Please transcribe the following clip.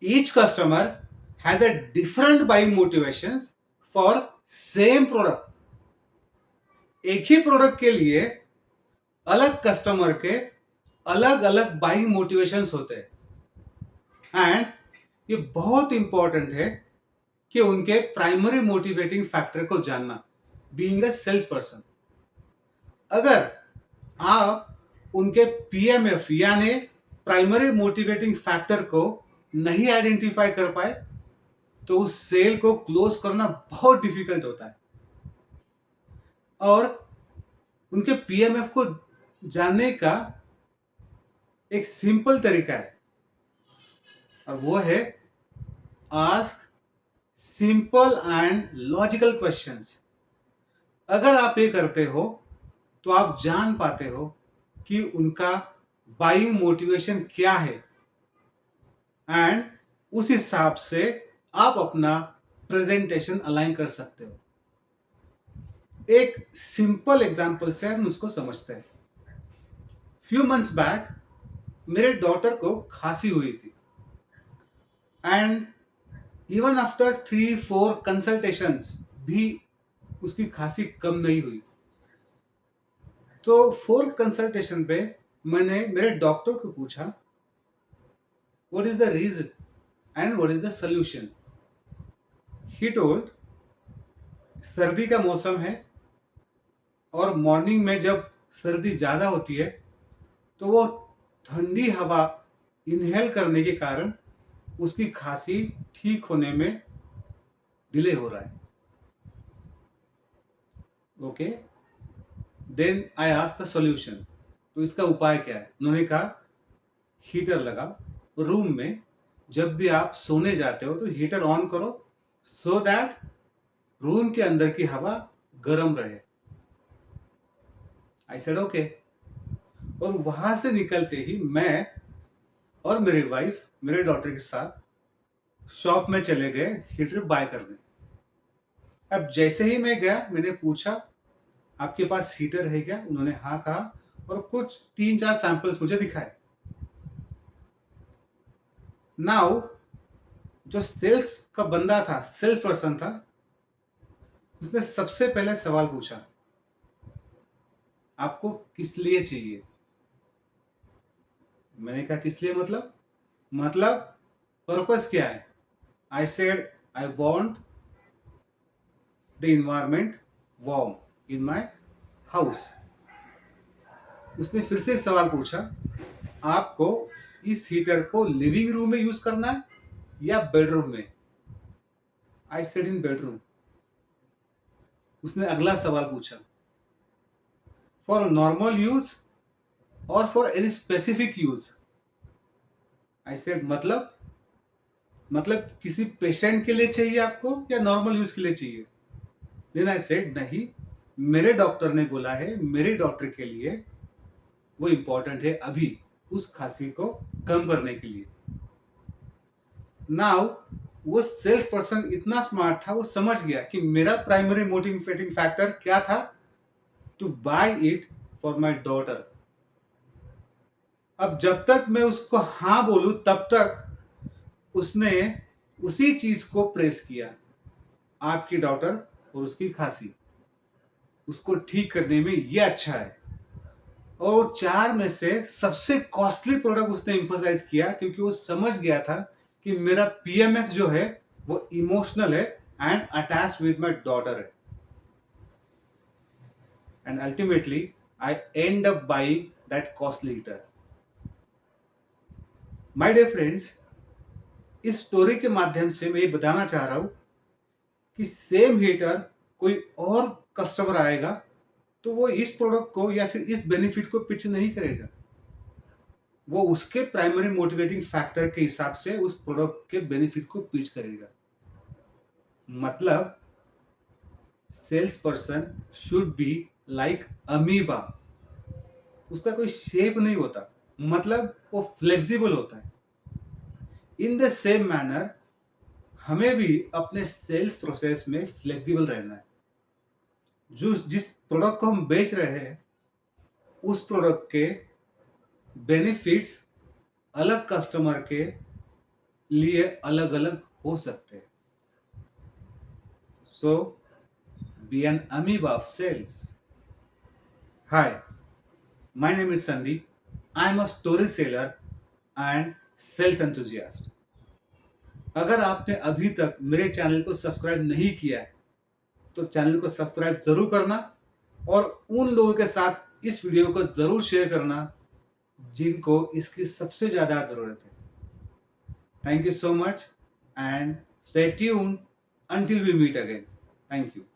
Each customer has a different buying motivations for same product. एक ही product के लिए अलग कस्टमर के अलग अलग बाइंग मोटिवेशंस होते हैं एंड ये बहुत इंपॉर्टेंट है कि उनके प्राइमरी मोटिवेटिंग फैक्टर को जानना बीइंग अ सेल्स पर्सन। अगर आप उनके पीएमएफ यानी प्राइमरी मोटिवेटिंग फैक्टर को नहीं आइडेंटिफाई कर पाए तो उस सेल को क्लोज करना बहुत डिफिकल्ट होता है। और उनके पीएमएफ को जानने का एक सिंपल तरीका है और वो है ask simple and logical questions. अगर आप ये करते हो तो आप जान पाते हो कि उनका बाइंग मोटिवेशन क्या है एंड उस हिसाब से आप अपना प्रेजेंटेशन अलाइन कर सकते हो। एक सिंपल एग्जांपल से हम उसको समझते हैं। फ्यू मंथ्स बैक मेरे डॉटर को खांसी हुई थी एंड इवन आफ्टर 3-4 कंसल्टेशंस भी उसकी खांसी कम नहीं हुई। तो 4th कंसल्टेशन पे मैंने मेरे डॉक्टर को पूछा what is the reason and what is the solution. He told सर्दी का मौसम है और मॉर्निंग में जब सर्दी ज़्यादा होती है तो वो ठंडी हवा इनहेल करने के कारण उसकी खांसी ठीक होने में डिले हो रहा है। Okay, then I asked the solution. तो इसका उपाय क्या है? उन्होंने कहा हीटर लगाओ रूम में, जब भी आप सोने जाते हो तो हीटर ऑन करो सो दैट रूम के अंदर की हवा गर्म रहे। I said okay. और वहां से निकलते ही मैं और मेरी वाइफ मेरे डॉटर के साथ शॉप में चले गए हीटर बाय करने। अब जैसे ही मैं गया मैंने पूछा आपके पास हीटर है क्या? उन्होंने हाँ कहा और कुछ 3-4 सैंपल्स मुझे दिखाए। नाउ जो सेल्स का बंदा था, सेल्स पर्सन था, उसने सबसे पहले सवाल पूछा आपको किस लिए चाहिए? मैंने कहा किस लिए मतलब पर्पस क्या है? I said I want the environment warm in my house. उसने फिर से सवाल पूछा आपको इस हीटर को लिविंग रूम में यूज करना है या बेडरूम में? I said in bedroom. उसने अगला सवाल पूछा फॉर नॉर्मल यूज और for any specific use? I said मतलब किसी पेशेंट के लिए चाहिए आपको या नॉर्मल यूज के लिए चाहिए? देन आई सेड नहीं, मेरे डॉक्टर ने बोला है मेरे डॉक्टर के लिए वो इम्पोर्टेंट है अभी उस खांसी को कम करने के लिए। नाउ वो सेल्स पर्सन इतना स्मार्ट था, वो समझ गया कि मेरा प्राइमरी मोटिवेटिंग फैक्टर क्या था, to buy it for my daughter. अब जब तक मैं उसको हाँ बोलूं तब तक उसने उसी चीज को प्रेस किया, आपकी डॉटर और उसकी खांसी, उसको ठीक करने में ये अच्छा है। और वो 4 में से सबसे कॉस्टली प्रोडक्ट उसने एम्फोसाइज किया क्योंकि वो समझ गया था कि मेरा पीएमएफ जो है वो इमोशनल है and attach with my daughter है। And ultimately I end up buying that costly heater. My dear friends, इस स्टोरी के माध्यम से मैं ये बताना चाह रहा हूं कि सेम हीटर कोई और कस्टमर आएगा तो वो इस प्रोडक्ट को या फिर इस बेनिफिट को पिच नहीं करेगा, वो उसके प्राइमरी मोटिवेटिंग फैक्टर के हिसाब से उस प्रोडक्ट के बेनिफिट को पिच करेगा। मतलब sales person should be like amoeba, उसका कोई शेप नहीं होता, मतलब वो फ्लेक्सिबल होता है। इन द सेम मैनर हमें भी अपने सेल्स प्रोसेस में फ्लेक्सिबल रहना है। जो जिस प्रोडक्ट को हम बेच रहे हैं उस प्रोडक्ट के बेनिफिट्स अलग कस्टमर के लिए अलग अलग हो सकते हैं. So be an amoeba of sales. Hi, my name is Sandeep. I am a story seller and sales enthusiast. अगर आपने अभी तक मेरे चैनल को सब्सक्राइब नहीं किया है तो चैनल को सब्सक्राइब जरूर करना और उन लोगों के साथ इस वीडियो को जरूर शेयर करना जिनको इसकी सबसे ज्यादा जरूरत है. Thank you so much and stay tune until we meet again. Thank you.